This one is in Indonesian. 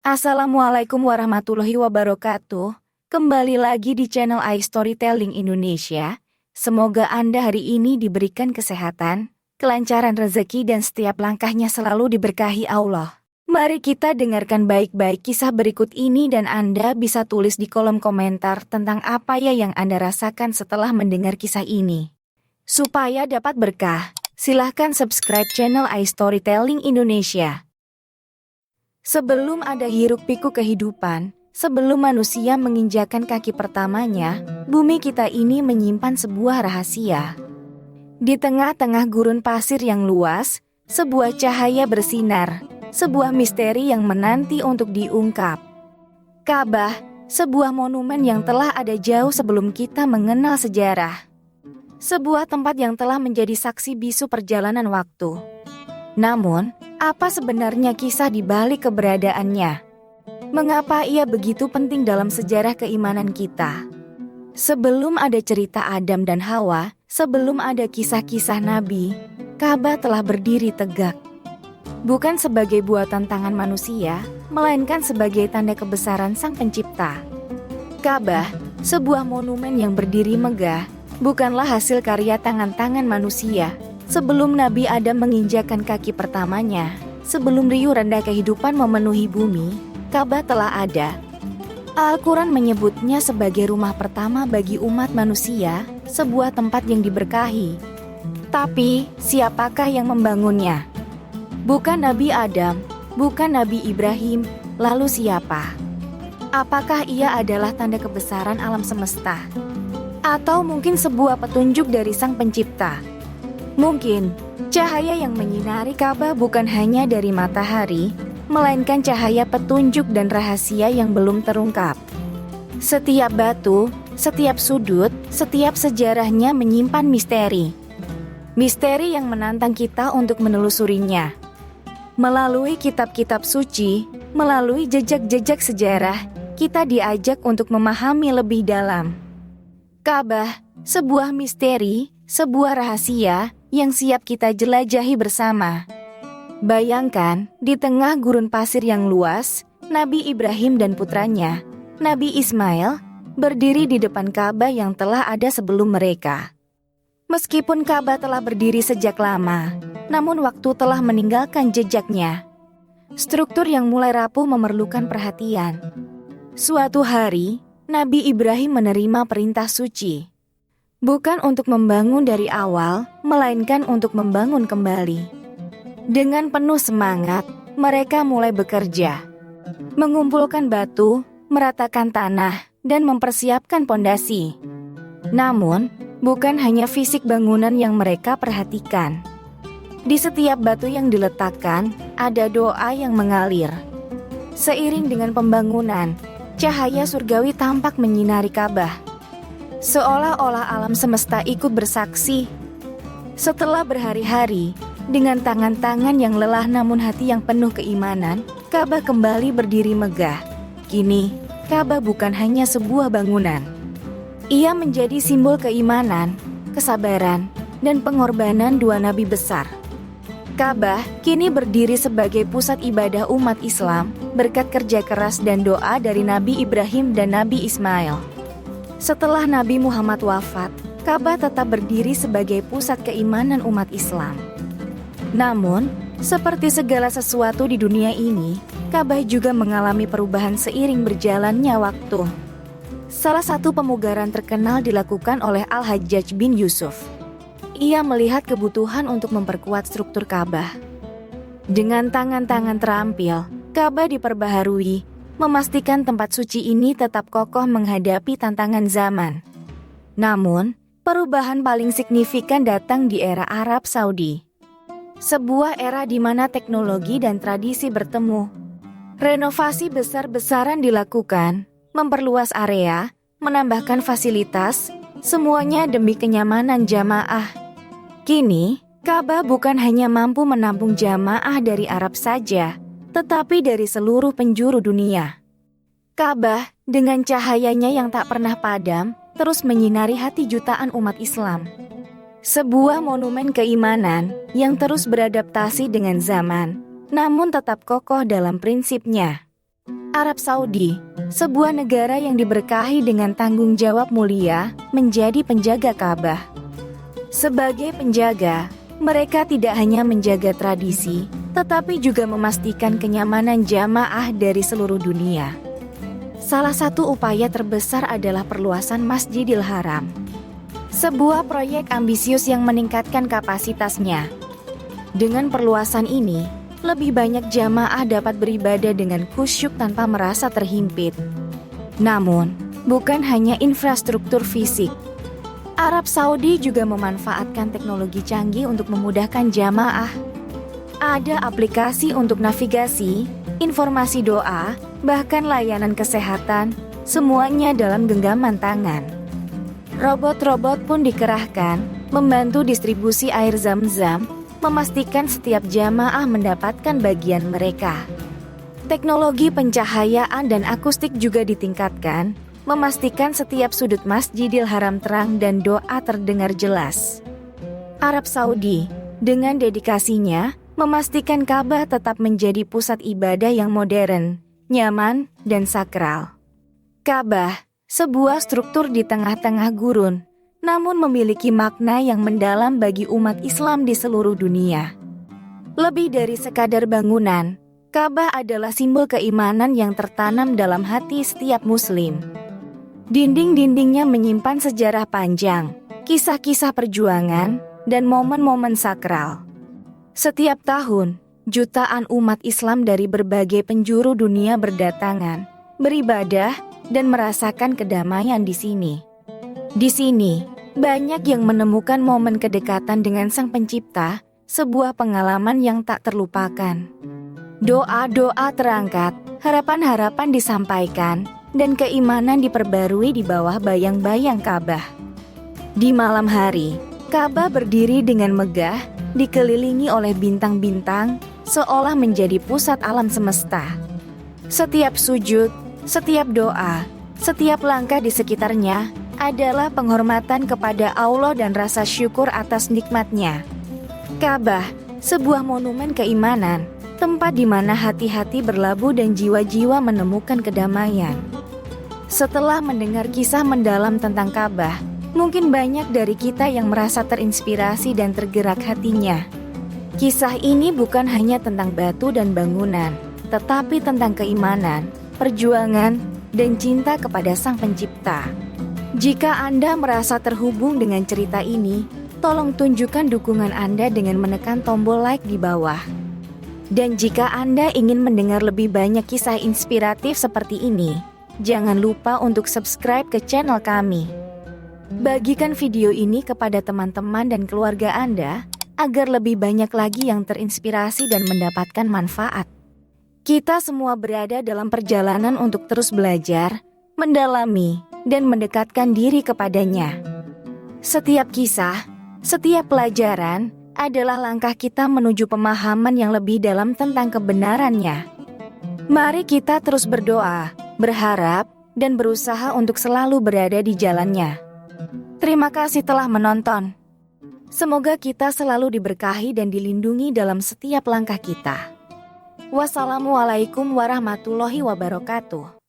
Assalamualaikum warahmatullahi wabarakatuh. Kembali lagi di channel iStorytelling Indonesia. Semoga Anda hari ini diberikan kesehatan, kelancaran rezeki dan setiap langkahnya selalu diberkahi Allah. Mari kita dengarkan baik-baik kisah berikut ini dan Anda bisa tulis di kolom komentar tentang apa ya yang Anda rasakan setelah mendengar kisah ini. Supaya dapat berkah, silahkan subscribe channel iStorytelling Indonesia. Sebelum ada hiruk-pikuk kehidupan, sebelum manusia menginjakan kaki pertamanya, bumi kita ini menyimpan sebuah rahasia. Di tengah-tengah gurun pasir yang luas, sebuah cahaya bersinar, sebuah misteri yang menanti untuk diungkap. Ka'bah, sebuah monumen yang telah ada jauh sebelum kita mengenal sejarah. Sebuah tempat yang telah menjadi saksi bisu perjalanan waktu. Namun, apa sebenarnya kisah di balik keberadaannya? Mengapa ia begitu penting dalam sejarah keimanan kita? Sebelum ada cerita Adam dan Hawa, sebelum ada kisah-kisah Nabi, Ka'bah telah berdiri tegak. Bukan sebagai buatan tangan manusia, melainkan sebagai tanda kebesaran Sang Pencipta. Ka'bah, sebuah monumen yang berdiri megah, bukanlah hasil karya tangan-tangan manusia. Sebelum Nabi Adam menginjakan kaki pertamanya, sebelum riuh rendah kehidupan memenuhi bumi, Ka'bah telah ada. Al-Quran menyebutnya sebagai rumah pertama bagi umat manusia, sebuah tempat yang diberkahi. Tapi, siapakah yang membangunnya? Bukan Nabi Adam, bukan Nabi Ibrahim, lalu siapa? Apakah ia adalah tanda kebesaran alam semesta? Atau mungkin sebuah petunjuk dari Sang Pencipta? Mungkin, cahaya yang menyinari Ka'bah bukan hanya dari matahari, melainkan cahaya petunjuk dan rahasia yang belum terungkap. Setiap batu, setiap sudut, setiap sejarahnya menyimpan misteri. Misteri yang menantang kita untuk menelusurinya. Melalui kitab-kitab suci, melalui jejak-jejak sejarah, kita diajak untuk memahami lebih dalam. Ka'bah, sebuah misteri, sebuah rahasia yang siap kita jelajahi bersama. Bayangkan, di tengah gurun pasir yang luas, Nabi Ibrahim dan putranya, Nabi Ismail, berdiri di depan Ka'bah yang telah ada sebelum mereka. Meskipun Ka'bah telah berdiri sejak lama, namun waktu telah meninggalkan jejaknya. Struktur yang mulai rapuh memerlukan perhatian. Suatu hari, Nabi Ibrahim menerima perintah suci. Bukan untuk membangun dari awal, melainkan untuk membangun kembali. Dengan penuh semangat, mereka mulai bekerja. Mengumpulkan batu, meratakan tanah, dan mempersiapkan pondasi. Namun, bukan hanya fisik bangunan yang mereka perhatikan. Di setiap batu yang diletakkan, ada doa yang mengalir. Seiring dengan pembangunan, cahaya surgawi tampak menyinari Ka'bah. Seolah-olah alam semesta ikut bersaksi. Setelah berhari-hari, dengan tangan-tangan yang lelah namun hati yang penuh keimanan, Ka'bah kembali berdiri megah. Kini, Ka'bah bukan hanya sebuah bangunan. Ia menjadi simbol keimanan, kesabaran, dan pengorbanan dua nabi besar. Ka'bah kini berdiri sebagai pusat ibadah umat Islam, berkat kerja keras dan doa dari Nabi Ibrahim dan Nabi Ismail. Setelah Nabi Muhammad wafat, Ka'bah tetap berdiri sebagai pusat keimanan umat Islam. Namun, seperti segala sesuatu di dunia ini, Ka'bah juga mengalami perubahan seiring berjalannya waktu. Salah satu pemugaran terkenal dilakukan oleh Al-Hajjaj bin Yusuf. Ia melihat kebutuhan untuk memperkuat struktur Ka'bah. Dengan tangan-tangan terampil, Ka'bah diperbaharui, memastikan tempat suci ini tetap kokoh menghadapi tantangan zaman. Namun, perubahan paling signifikan datang di era Arab Saudi. Sebuah era di mana teknologi dan tradisi bertemu. Renovasi besar-besaran dilakukan, memperluas area, menambahkan fasilitas, semuanya demi kenyamanan jamaah. Kini, Ka'bah bukan hanya mampu menampung jamaah dari Arab saja, tetapi dari seluruh penjuru dunia. Ka'bah, dengan cahayanya yang tak pernah padam, terus menyinari hati jutaan umat Islam. Sebuah monumen keimanan yang terus beradaptasi dengan zaman, namun tetap kokoh dalam prinsipnya. Arab Saudi, sebuah negara yang diberkahi dengan tanggung jawab mulia, menjadi penjaga Ka'bah. Sebagai penjaga, mereka tidak hanya menjaga tradisi, tetapi juga memastikan kenyamanan jamaah dari seluruh dunia. Salah satu upaya terbesar adalah perluasan Masjidil Haram. Sebuah proyek ambisius yang meningkatkan kapasitasnya. Dengan perluasan ini, lebih banyak jamaah dapat beribadah dengan khusyuk tanpa merasa terhimpit. Namun, bukan hanya infrastruktur fisik. Arab Saudi juga memanfaatkan teknologi canggih untuk memudahkan jamaah. Ada aplikasi untuk navigasi, informasi doa, bahkan layanan kesehatan, semuanya dalam genggaman tangan. Robot-robot pun dikerahkan, membantu distribusi air Zam-Zam, memastikan setiap jamaah mendapatkan bagian mereka. Teknologi pencahayaan dan akustik juga ditingkatkan, memastikan setiap sudut Masjidil Haram terang dan doa terdengar jelas. Arab Saudi, dengan dedikasinya, memastikan Ka'bah tetap menjadi pusat ibadah yang modern, nyaman, dan sakral. Ka'bah, sebuah struktur di tengah-tengah gurun, namun memiliki makna yang mendalam bagi umat Islam di seluruh dunia. Lebih dari sekadar bangunan, Ka'bah adalah simbol keimanan yang tertanam dalam hati setiap Muslim. Dinding-dindingnya menyimpan sejarah panjang, kisah-kisah perjuangan, dan momen-momen sakral. Setiap tahun, jutaan umat Islam dari berbagai penjuru dunia berdatangan, beribadah, dan merasakan kedamaian di sini. Di sini, banyak yang menemukan momen kedekatan dengan Sang Pencipta, sebuah pengalaman yang tak terlupakan. Doa-doa terangkat, harapan-harapan disampaikan, dan keimanan diperbarui di bawah bayang-bayang Ka'bah. Di malam hari, Ka'bah berdiri dengan megah, dikelilingi oleh bintang-bintang, seolah menjadi pusat alam semesta. Setiap sujud, setiap doa, setiap langkah di sekitarnya adalah penghormatan kepada Allah dan rasa syukur atas nikmatnya. Ka'bah, sebuah monumen keimanan, tempat di mana hati-hati berlabuh dan jiwa-jiwa menemukan kedamaian. Setelah mendengar kisah mendalam tentang Ka'bah, mungkin banyak dari kita yang merasa terinspirasi dan tergerak hatinya. Kisah ini bukan hanya tentang batu dan bangunan, tetapi tentang keimanan, perjuangan, dan cinta kepada Sang Pencipta. Jika Anda merasa terhubung dengan cerita ini, tolong tunjukkan dukungan Anda dengan menekan tombol like di bawah. Dan jika Anda ingin mendengar lebih banyak kisah inspiratif seperti ini, jangan lupa untuk subscribe ke channel kami. Bagikan video ini kepada teman-teman dan keluarga Anda, agar lebih banyak lagi yang terinspirasi dan mendapatkan manfaat. Kita semua berada dalam perjalanan untuk terus belajar, mendalami, dan mendekatkan diri kepadanya. Setiap kisah, setiap pelajaran, adalah langkah kita menuju pemahaman yang lebih dalam tentang kebenarannya. Mari kita terus berdoa, berharap, dan berusaha untuk selalu berada di jalannya. Terima kasih telah menonton. Semoga kita selalu diberkahi dan dilindungi dalam setiap langkah kita. Wassalamualaikum warahmatullahi wabarakatuh.